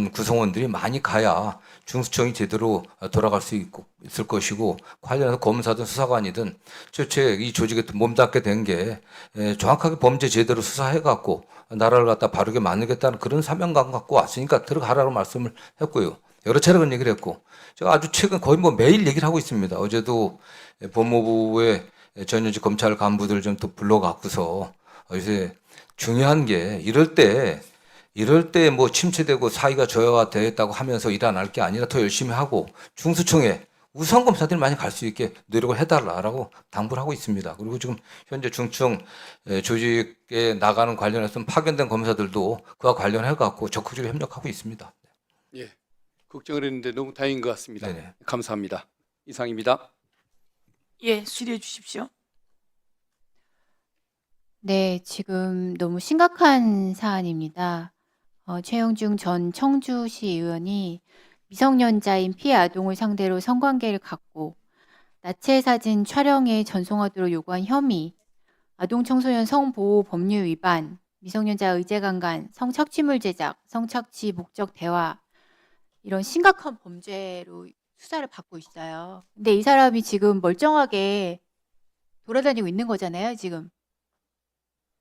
구성원들이 많이 가야 중수청이 제대로 돌아갈 수 있을 것이고, 관련해서 검사든 수사관이든 최초에 이 조직에 몸담게 된 게 정확하게 범죄 제대로 수사해갖고 나라를 갖다 바르게 만들겠다는 그런 사명감 갖고 왔으니까 들어가라고 말씀을 했고요. 여러 차례 그런 얘기를 했고, 제가 아주 최근 거의 뭐 매일 얘기를 하고 있습니다. 어제도 법무부의 전현직 검찰 간부들 좀 또 불러갖고서 요새 중요한 게 이럴 때 뭐 침체되고 사이가 저하가 되었다고 하면서 일 안 할 게 아니라 더 열심히 하고 중수청에 우선 검사들이 많이 갈 수 있게 노력을 해달라라고 당부를 하고 있습니다. 그리고 지금 현재 중청 조직에 나가는 관련해서 파견된 검사들도 그와 관련해 갖고 적극적으로 협력하고 있습니다. 예, 걱정을 했는데 너무 다행인 것 같습니다. 네네. 감사합니다. 이상입니다. 예, 수리해 주십시오. 네, 지금 너무 심각한 사안입니다. 최영중 전 청주시 의원이 미성년자인 피해 아동을 상대로 성관계를 갖고 나체 사진 촬영에 전송하도록 요구한 혐의, 아동 청소년 성보호 법률 위반, 미성년자 의제강간, 성착취물 제작, 성착취 목적 대화, 이런 심각한 범죄로 수사를 받고 있어요. 근데 이 사람이 지금 멀쩡하게 돌아다니고 있는 거잖아요, 지금.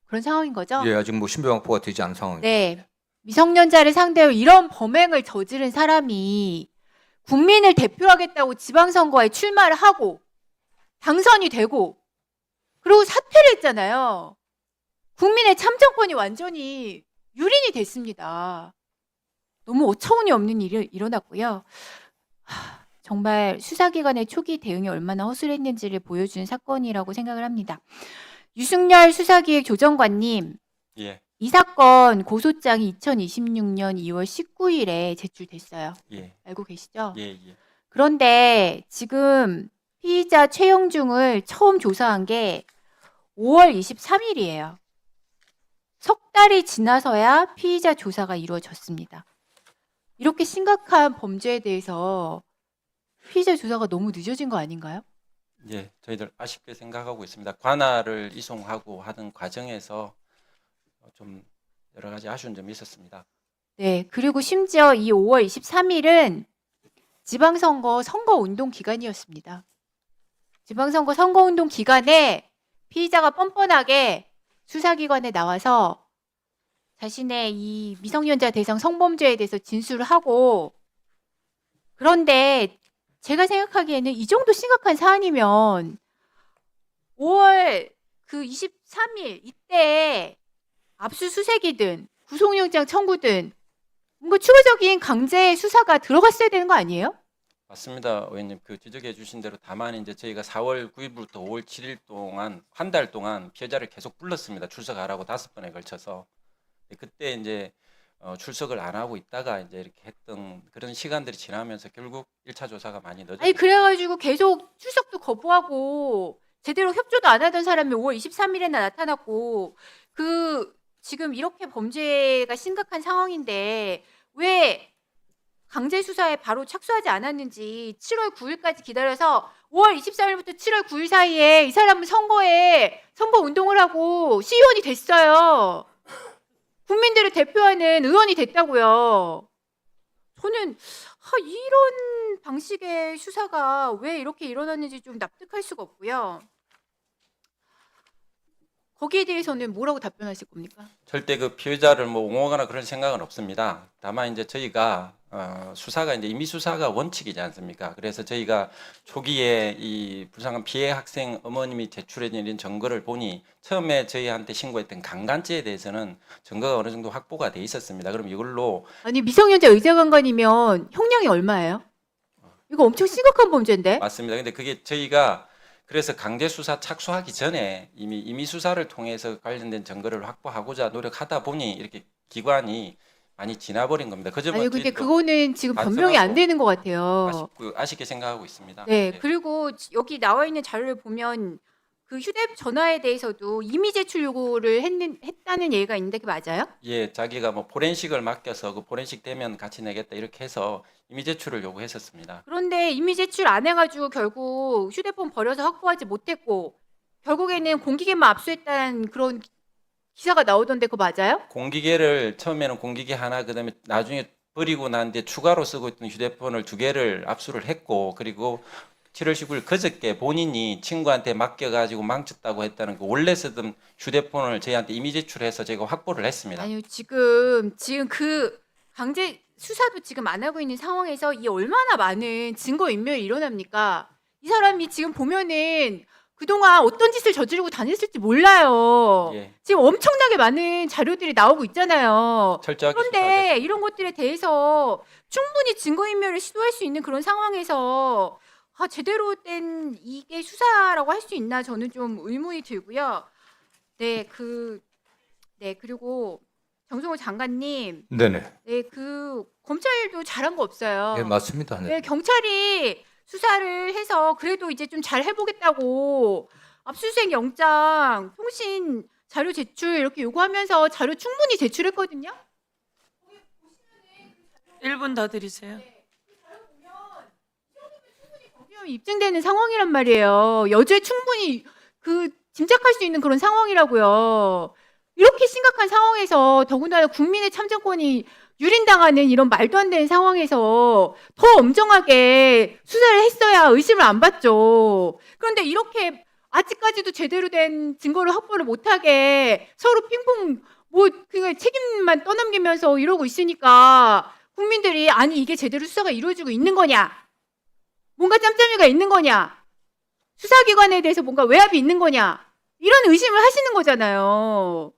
그런 상황인 거죠? 예, 아직 뭐 신병 확보가 되지 않은 상황입니다. 네. 미성년자를 상대로 이런 범행을 저지른 사람이 국민을 대표하겠다고 지방선거에 출마를 하고 당선이 되고 그리고 사퇴를 했잖아요. 국민의 참정권이 완전히 유린이 됐습니다. 너무 어처구니 없는 일이 일어났고요. 정말 수사기관의 초기 대응이 얼마나 허술했는지를 보여주는 사건이라고 생각을 합니다. 유승열 수사기획 조정관님, 예, 이 사건 고소장이 2026년 2월 19일에 제출됐어요. 예, 알고 계시죠? 예, 예. 그런데 지금 피의자 최영중을 처음 조사한 게 5월 23일이에요. 석 달이 지나서야 피의자 조사가 이루어졌습니다. 이렇게 심각한 범죄에 대해서 피의자 조사가 너무 늦어진 거 아닌가요? 예, 저희들 아쉽게 생각하고 있습니다. 관할을 이송하고 하던 과정에서 좀 여러 가지 아쉬운 점이 있었습니다. 네, 그리고 심지어 이 5월 23일은 지방선거 선거운동 기간이었습니다. 지방선거 선거운동 기간에 피의자가 뻔뻔하게 수사기관에 나와서 자신의 이 미성년자 대상 성범죄에 대해서 진술을 하고, 그런데 제가 생각하기에는 이 정도 심각한 사안이면 5월 그 23일 이때 압수수색이든 구속영장 청구든 뭔가 추가적인 강제 수사가 들어갔어야 되는 거 아니에요? 맞습니다, 의원님. 그 지적해 주신 대로 다만 이제 저희가 4월 9일부터 5월 7일 동안 한 달 동안 피해자를 계속 불렀습니다. 출석하라고 5번에 걸쳐서. 그때 이제 출석을 안 하고 있다가 이제 이렇게 했던 그런 시간들이 지나면서 결국 1차 조사가 많이 늦어졌습니다. 아니 그래가지고 계속 출석도 거부하고 제대로 협조도 안 하던 사람이 5월 23일에나 나타났고, 그 지금 이렇게 범죄가 심각한 상황인데 왜 강제 수사에 바로 착수하지 않았는지 7월 9일까지 기다려서 5월 23일부터 7월 9일 사이에 이 사람은 선거에 선거 운동을 하고 시의원이 됐어요. 국민들을 대표하는 의원이 됐다고요. 저는 이런 방식의 수사가 왜 이렇게 일어났는지 좀 납득할 수가 없고요. 거기에 대해서는 뭐라고 답변하실 겁니까? 절대 그 피해자를 뭐 옹호하거나 그런 생각은 없습니다. 다만 이제 저희가 수사가 이제 임의 수사가 원칙이지 않습니까? 그래서 저희가 초기에 이 불쌍한 피해 학생 어머님이 제출해 드린 증거를 보니 처음에 저희한테 신고했던 강간죄에 대해서는 증거가 어느 정도 확보가 돼 있었습니다. 그럼 이걸로 아니 미성년자 의제강간이면 형량이 얼마예요? 이거 엄청 심각한 범죄인데? 맞습니다. 근데 그게 저희가 그래서 강제 수사 착수하기 전에 이미 임의 수사를 통해서 관련된 증거를 확보하고자 노력하다 보니 이렇게 기관이 많이 지나버린 겁니다. 그 점은 아니 근데 저희도 그거는 지금 변명이 안 되는 것 같아요. 아쉽게 생각하고 있습니다. 네, 네. 그리고 여기 나와 있는 자료를 보면 그 휴대전화에 대해서도 이미 제출 요구를 했다는 얘기가 있는데 그게 맞아요? 예, 자기가 뭐 포렌식을 맡겨서 그 포렌식 되면 같이 내겠다 이렇게 해서 임의 제출을 요구했었습니다. 그런데 이미 제출 안 해가지고 결국 휴대폰 버려서 확보하지 못했고 결국에는 공기계만 압수했다는 그런 기사가 나오던데 그거 맞아요? 공기계를 처음에는 공기계 하나 그다음에 나중에 버리고 난 뒤에 추가로 쓰고 있던 휴대폰을 2개를 압수를 했고, 그리고 7월 19일 그저께 본인이 친구한테 맡겨가지고 망쳤다고 했다는 그 원래 쓰던 휴대폰을 저희한테 이미 제출해서 제가 확보를 했습니다. 아니요, 지금 그 강제 수사도 지금 안 하고 있는 상황에서 이 얼마나 많은 증거 인멸이 일어납니까? 이 사람이 지금 보면은 그동안 어떤 짓을 저지르고 다녔을지 몰라요. 예. 지금 엄청나게 많은 자료들이 나오고 있잖아요. 철저하게 그런데 수사하겠습니다. 이런 것들에 대해서 충분히 증거인멸을 시도할 수 있는 그런 상황에서 제대로 된 이게 수사라고 할 수 있나 저는 좀 의문이 들고요. 네, 그리고 정성호 장관님, 네네. 네, 검찰도 잘한 거 없어요. 예, 맞습니다. 네. 네, 경찰이 수사를 해서 그래도 이제 좀 잘 해보겠다고 압수수색 영장, 통신 자료 제출 이렇게 요구하면서 자료 충분히 제출했거든요. 1분 더 드리세요. 입증되는 상황이란 말이에요. 여죄 충분히 짐작할 수 있는 그런 상황이라고요. 이렇게 심각한 상황에서 더군다나 국민의 참정권이 유린당하는 이런 말도 안 되는 상황에서 더 엄정하게 수사를 했어야 의심을 안 받죠. 그런데 이렇게 아직까지도 제대로 된 증거를 확보를 못하게 서로 핑퐁 그냥 책임만 떠넘기면서 이러고 있으니까 국민들이 아니 이게 제대로 수사가 이루어지고 있는 거냐? 뭔가 짬짬이가 있는 거냐? 수사기관에 대해서 뭔가 외압이 있는 거냐? 이런 의심을 하시는 거잖아요.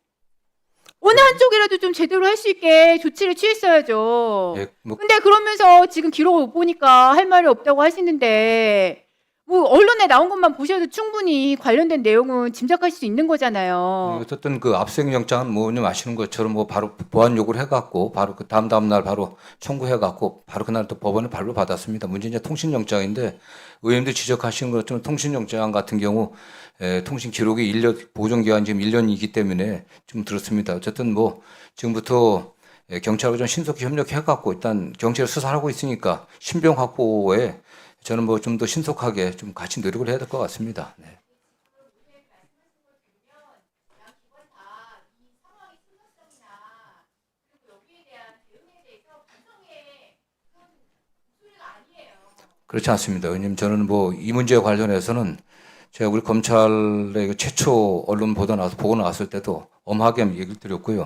어느 한쪽이라도 좀 제대로 할 수 있게 조치를 취했어야죠. 예, 뭐 근데 그러면서 지금 기록을 보니까 할 말이 없다고 하시는데 언론에 나온 것만 보셔도 충분히 관련된 내용은 짐작하실 수 있는 거잖아요. 어쨌든 그 압수수색 영장은 뭐님 아시는 것처럼 뭐 바로 보안 요구를 해갖고 바로 그 다음 날 바로 청구해갖고 바로 그날 또 법원에 발부 받았습니다. 문제는 이제 통신 영장인데 의원들 지적하시는 것처럼 통신 영장 같은 경우 통신 기록이 1년 보존 기간 지금 1년이기 때문에 좀 그렇습니다. 어쨌든 뭐 지금부터 경찰하고 좀 신속히 협력해갖고 일단 경찰 수사를 하고 있으니까 신병 확보에 저는 뭐 좀 더 신속하게 좀 같이 노력을 해야 될 것 같습니다. 네. 그렇지 않습니다. 왜냐하면 저는 뭐 이 문제에 관련해서는 제가 우리 검찰의 그 최초 언론 보고 나왔을 때도 엄하게 얘기를 드렸고요.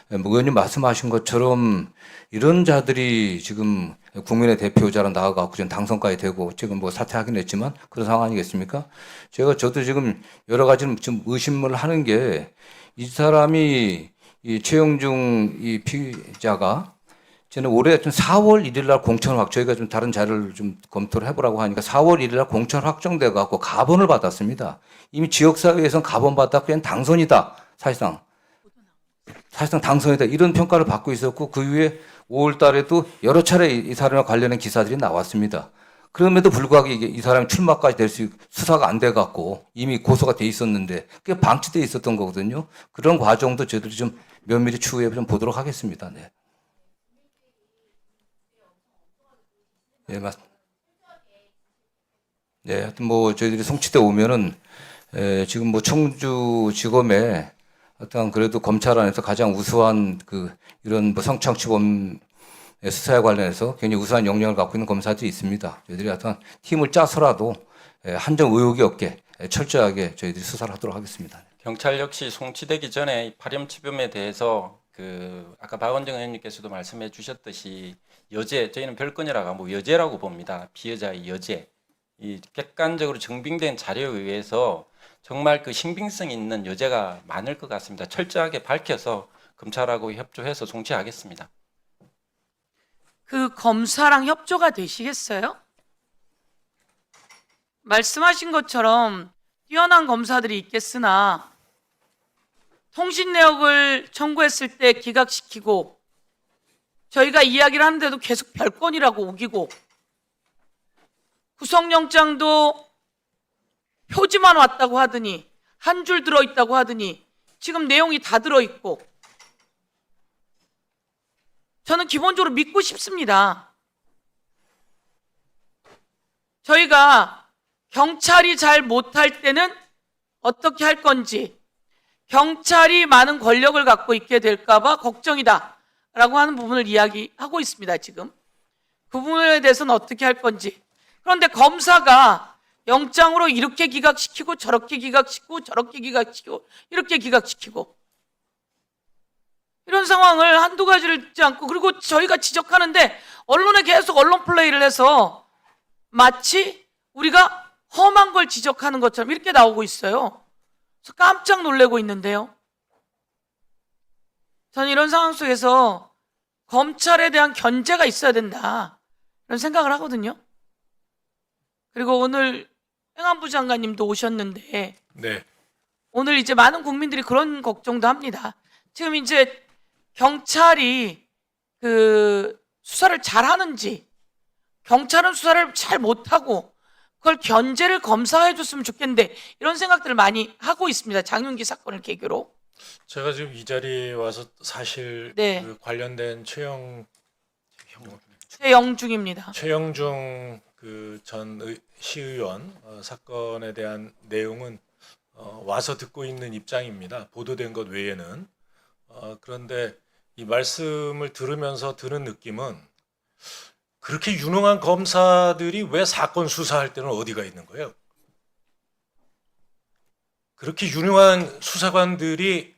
뭐 의원님 말씀하신 것처럼 이런 자들이 지금 국민의 대표자로 나아가고 지금 당선까지 되고 지금 뭐 사퇴하긴 했지만 그런 상황 아니겠습니까? 저도 지금 여러 가지 좀 의심을 하는 게 이 사람이 이 최영중 이 피의자가 저는 올해 좀 4월 1일 날 공천 저희가 좀 다른 자료를 좀 검토를 해보라고 하니까 4월 1일 날 공천 확정돼 갖고 가번을 받았습니다. 이미 지역사회에서는 가번 받았고 그냥 당선이다. 사실상 당선이다. 이런 평가를 받고 있었고 그 이후에 5월 달에도 여러 차례 이 사람과 관련된 기사들이 나왔습니다. 그럼에도 불구하고 이 사람이 출마까지 될 수 수사가 안 돼 갖고 이미 고소가 돼 있었는데 그게 방치돼 있었던 거거든요. 그런 과정도 저희들이 좀 면밀히 추후에 좀 보도록 하겠습니다. 네. 네, 네, 하여튼 뭐 저희들이 송치돼 오면은 지금 뭐 청주지검에 어떤 그래도 검찰 안에서 가장 우수한 이런 뭐 성창치범 수사에 관련해서 굉장히 우수한 역량을 갖고 있는 검사들이 있습니다. 저희들이 하여튼 팀을 짜서라도 한정 의혹이 없게 철저하게 저희들이 수사를 하도록 하겠습니다. 경찰 역시 송치되기 전에 파렴치범에 대해서 아까 박원정 의원님께서도 말씀해 주셨듯이 여죄, 저희는 별건이라고 하고 여죄라고 봅니다. 피해자의 여죄. 이 객관적으로 증빙된 자료에 의해서 정말 그 신빙성 있는 여죄가 많을 것 같습니다. 철저하게 밝혀서 검찰하고 협조해서 송치하겠습니다. 그 검사랑 협조가 되시겠어요? 말씀하신 것처럼 뛰어난 검사들이 있겠으나 통신 내역을 청구했을 때 기각시키고 저희가 이야기를 하는데도 계속 별건이라고 우기고 구속영장도 표지만 왔다고 하더니 한 줄 들어있다고 하더니 지금 내용이 다 들어있고 저는 기본적으로 믿고 싶습니다. 저희가 경찰이 잘 못할 때는 어떻게 할 건지 경찰이 많은 권력을 갖고 있게 될까 봐 걱정이다 하는 부분을 이야기하고 있습니다. 지금 그 부분에 대해서는 어떻게 할 건지. 그런데 검사가 영장으로 이렇게 기각시키고 저렇게 기각시키고 저렇게 기각시키고 이렇게 기각시키고 이런 상황을 한두 가지를 듣지 않고, 그리고 저희가 지적하는데 언론에 계속 언론 플레이를 해서 마치 우리가 험한 걸 지적하는 것처럼 이렇게 나오고 있어요. 그래서 깜짝 놀라고 있는데요. 저는 이런 상황 속에서 검찰에 대한 견제가 있어야 된다, 이런 생각을 하거든요. 그리고 오늘 행안부 장관님도 오셨는데 네. 오늘 이제 많은 국민들이 그런 걱정도 합니다. 지금 이제 경찰이 그 수사를 잘하는지, 경찰은 수사를 잘 못하고 그걸 견제를 검사가 해줬으면 좋겠는데, 이런 생각들을 많이 하고 있습니다. 장윤기 사건을 계기로. 제가 지금 이 자리에 와서 사실 네. 그 관련된 최영중입니다. 최영중 그 전 시의원 사건에 대한 내용은 와서 듣고 있는 입장입니다. 보도된 것 외에는. 그런데 이 말씀을 들으면서 드는 느낌은, 그렇게 유능한 검사들이 왜 사건 수사할 때는 어디가 있는 거예요? 그렇게 유능한 수사관들이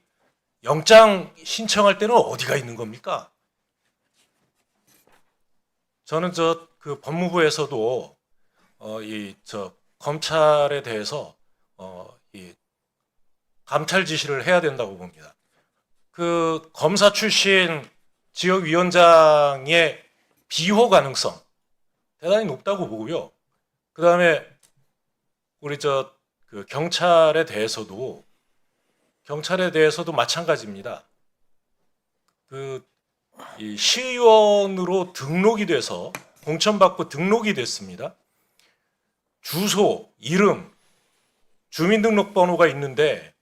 영장 신청할 때는 어디가 있는 겁니까? 저는 그 법무부에서도 검찰에 대해서 이 감찰 지시를 해야 된다고 봅니다. 그 검사 출신 지역위원장의 비호 가능성 대단히 높다고 보고요. 그 다음에 우리 그 경찰에 대해서도 마찬가지입니다. 이 시의원으로 등록이 돼서 공천받고 등록이 됐습니다. 주소, 이름, 주민등록번호가 있는데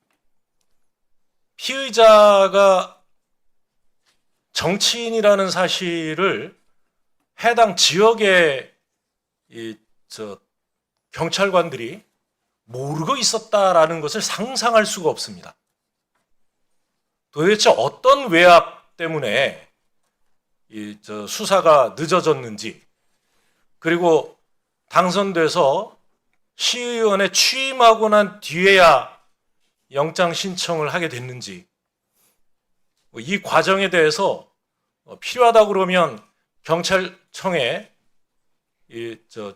피의자가 정치인이라는 사실을 해당 지역의 경찰관들이 모르고 있었다라는 것을 상상할 수가 없습니다. 도대체 어떤 외압 때문에 수사가 늦어졌는지, 그리고 당선돼서 시의원에 취임하고 난 뒤에야 영장 신청을 하게 됐는지, 이 과정에 대해서 필요하다 그러면 경찰청에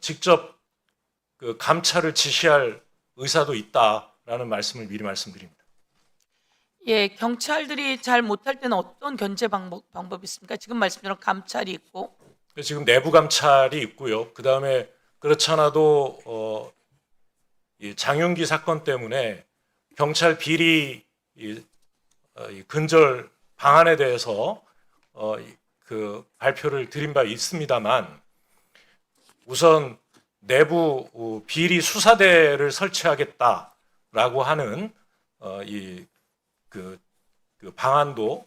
직접 그 감찰을 지시할 의사도 있다라는 말씀을 미리 말씀드립니다. 예, 경찰들이 잘 못할 때는 어떤 견제 방법이 있습니까? 지금 말씀처럼 감찰이 있고. 지금 내부 감찰이 있고요. 그 다음에 그렇지 않아도 이 장윤기 사건 때문에 경찰 비리 이 근절 방안에 대해서 그 발표를 드린 바 있습니다만, 우선 내부 비리 수사대를 설치하겠다라고 하는 그 방안도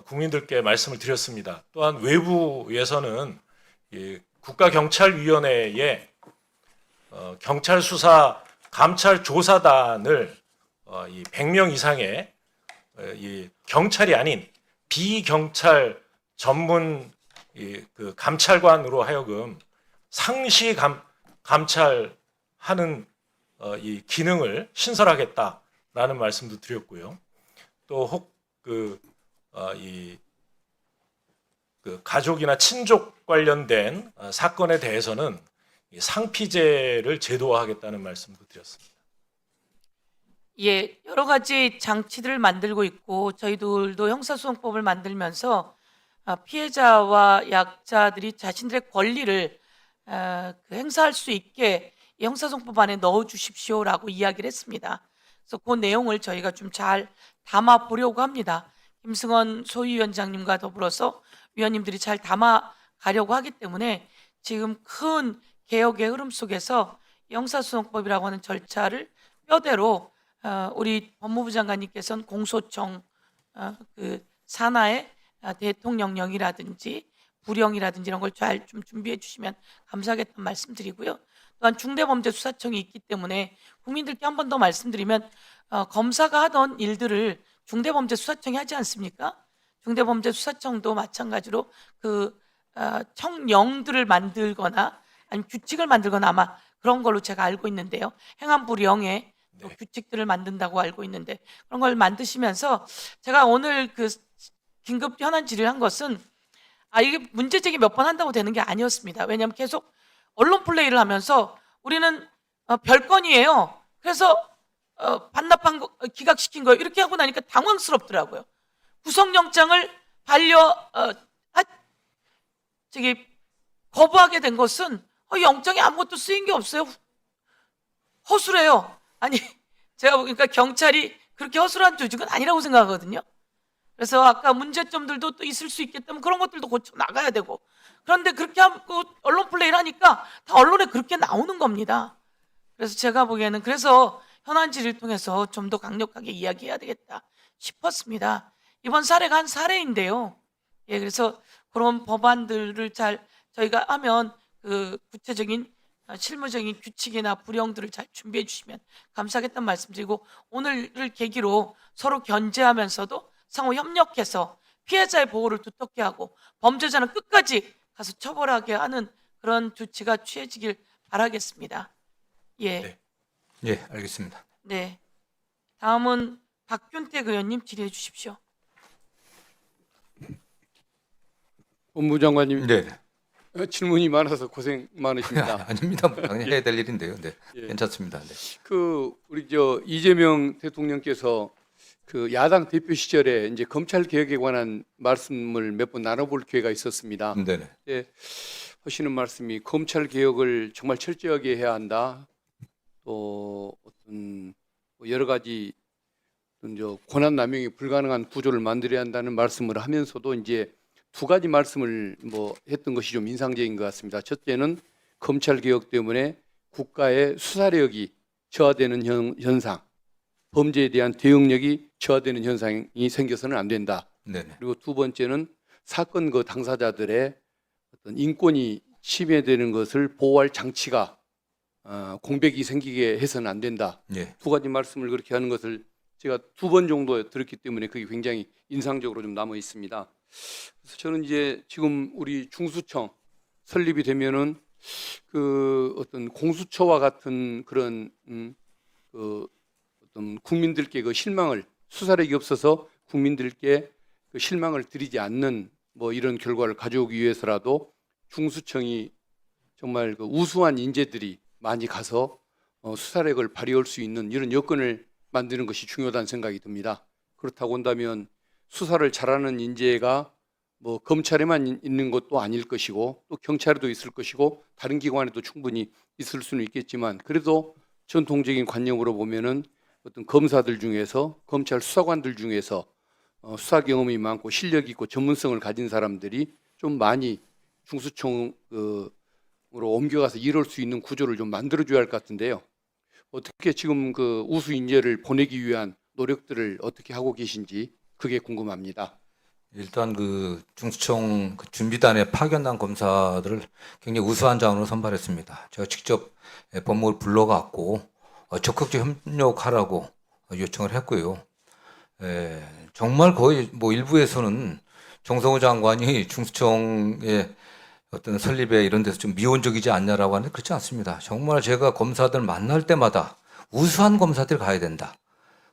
국민들께 말씀을 드렸습니다. 또한 외부에서는 국가경찰위원회에 경찰 수사 감찰 조사단을 100명 이상의 이 경찰이 아닌 비경찰 전문 그 감찰관으로 하여금 상시 감찰하는 이 기능을 신설하겠다라는 말씀도 드렸고요. 또 그 가족이나 친족 관련된 사건에 대해서는 상피제를 제도화하겠다는 말씀도 드렸습니다. 예, 여러 가지 장치들을 만들고 있고, 저희들도 형사소송법을 만들면서 피해자와 약자들이 자신들의 권리를 행사할 수 있게 이 형사소송법 안에 넣어주십시오라고 이야기를 했습니다. 그래서 그 내용을 저희가 좀 잘 담아 보려고 합니다. 김승원 소위원장님과 더불어서 위원님들이 잘 담아 가려고 하기 때문에 지금 큰 개혁의 흐름 속에서 형사소송법이라고 하는 절차를 뼈대로 우리 법무부 장관님께서는 공소청 그 산하의 대통령령이라든지 부령이라든지 이런 걸 잘 좀 준비해 주시면 감사하겠다는 말씀드리고요. 또한 중대범죄수사청이 있기 때문에 국민들께 한 번 더 말씀드리면 검사가 하던 일들을 중대범죄수사청이 하지 않습니까? 중대범죄수사청도 마찬가지로 그 청령들을 만들거나 아니면 규칙을 만들거나 아마 그런 걸로 제가 알고 있는데요. 행안부령에 또 규칙들을 만든다고 알고 있는데 그런 걸 만드시면서 제가 오늘 그 긴급 현안 질의한 것은 이게 문제 제기 몇 번 한다고 되는 게 아니었습니다. 왜냐하면 계속 언론 플레이를 하면서 우리는 별건이에요. 그래서 반납한 거 기각시킨 거예요. 이렇게 하고 나니까 당황스럽더라고요. 구속영장을 거부하게 된 것은 영장에 아무것도 쓰인 게 없어요. 허술해요. 아니 제가 보니까 경찰이 그렇게 허술한 조직은 아니라고 생각하거든요. 그래서 아까 문제점들도 또 있을 수 있기 때문에 그런 것들도 고쳐 나가야 되고 그런데 그렇게 하고 언론 플레이를 하니까 다 언론에 그렇게 나오는 겁니다. 그래서 제가 보기에는 그래서 현안 질의를 통해서 좀 더 강력하게 이야기해야 되겠다 싶었습니다. 이번 사례가 한 사례인데요. 예, 그래서 그런 법안들을 잘 저희가 하면 그 구체적인 실무적인 규칙이나 불형들을 잘 준비해 주시면 감사하겠다는 말씀드리고 오늘을 계기로 서로 견제하면서도 상호 협력해서 피해자의 보호를 두텁게 하고 범죄자는 끝까지 가서 처벌하게 하는 그런 조치가 취해지길 바라겠습니다. 예. 네. 예, 알겠습니다. 네. 다음은 박균택 의원님 질의해 주십시오. 법무장관님 네. 질문이 많아서 고생 많으십니다. 아닙니다. 뭐 당연히 해야 될 일인데요. 네. 예. 괜찮습니다. 네. 우리 이재명 대통령께서 그 야당 대표 시절에 이제 검찰 개혁에 관한 말씀을 몇 번 나눠볼 기회가 있었습니다. 네. 예, 하시는 말씀이 검찰 개혁을 정말 철저하게 해야 한다. 또 어떤 여러 가지 권한 남용이 불가능한 구조를 만들어야 한다는 말씀을 하면서도 이제 두 가지 말씀을 했던 것이 좀 인상적인 것 같습니다. 첫째는 검찰 개혁 때문에 국가의 수사력이 저하되는 현상, 범죄에 대한 대응력이 저하되는 현상이 생겨서는 안 된다. 네. 그리고 두 번째는 사건 그 당사자들의 어떤 인권이 침해되는 것을 보호할 장치가 공백이 생기게 해서는 안 된다. 예. 두 가지 말씀을 그렇게 하는 것을 제가 두 번 정도 들었기 때문에 그게 굉장히 인상적으로 좀 남아 있습니다. 그래서 저는 이제 지금 우리 중수청 설립이 되면은 그 어떤 공수처와 같은 그런 어떤 국민들께 그 실망을 수사력이 없어서 국민들께 그 실망을 드리지 않는 이런 결과를 가져오기 위해서라도 중수청이 정말 그 우수한 인재들이 많이 가서 수사력을 발휘할 수 있는 이런 여건을 만드는 것이 중요하다는 생각이 듭니다. 그렇다고 한다면 수사를 잘하는 인재가 검찰에만 있는 것도 아닐 것이고 또 경찰에도 있을 것이고 다른 기관에도 충분히 있을 수는 있겠지만 그래도 전통적인 관념으로 보면은 어떤 검사들 중에서 검찰 수사관들 중에서 수사 경험이 많고 실력 있고 전문성을 가진 사람들이 좀 많이 중수청으로 옮겨가서 일할 수 있는 구조를 좀 만들어줘야 할 것 같은데요. 어떻게 지금 그 우수 인재를 보내기 위한 노력들을 어떻게 하고 계신지 그게 궁금합니다. 일단 그 중수청 그 준비단에 파견단 검사들을 굉장히 우수한 자원으로 선발했습니다. 제가 직접 법무부를 불러갔고 적극적 협력하라고 요청을 했고요. 정말 거의 일부에서는 정성호 장관이 중수청의 어떤 설립에 이런 데서 좀 미온적이지 않냐라고 하는데 그렇지 않습니다. 정말 제가 검사들 만날 때마다 우수한 검사들 가야 된다.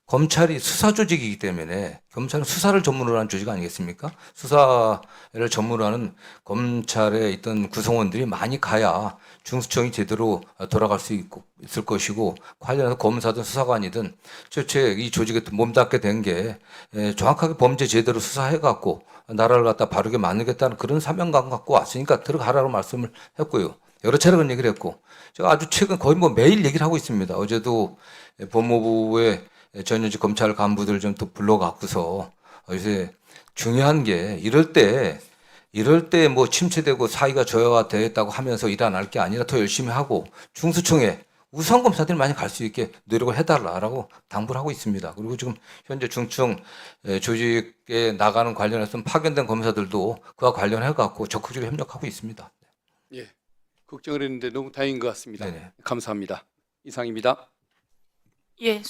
검찰이 수사 조직이기 때문에 검찰은 수사를 전문으로 하는 조직 아니겠습니까? 수사를 전문으로 하는 검찰에 있던 구성원들이 많이 가야 중수청이 제대로 돌아갈 수 있을 것이고 관련해서 검사든 수사관이든 최초에 이 조직에 몸담게 된 게 정확하게 범죄 제대로 수사해갖고 나라를 갖다 바르게 만들겠다는 그런 사명감 갖고 왔으니까 들어가라고 말씀을 했고요. 여러 차례 그런 얘기를 했고 제가 아주 최근 거의 매일 얘기를 하고 있습니다. 어제도 법무부의 전현직 검찰 간부들 좀 또 불러갖고서 요새 중요한 게 이럴 때 침체되고 사이가 저하되었다고 하면서 일 안 할 게 아니라 더 열심히 하고 중수청에 우수한 검사들이 많이 갈 수 있게 노력을 해달라고 당부를 하고 있습니다. 그리고 지금 현재 중청 조직에 나가는 관련해서 파견된 검사들도 그와 관련해갖고 적극적으로 협력하고 있습니다. 예, 걱정을 했는데 너무 다행인 것 같습니다. 네네. 감사합니다. 이상입니다. 예.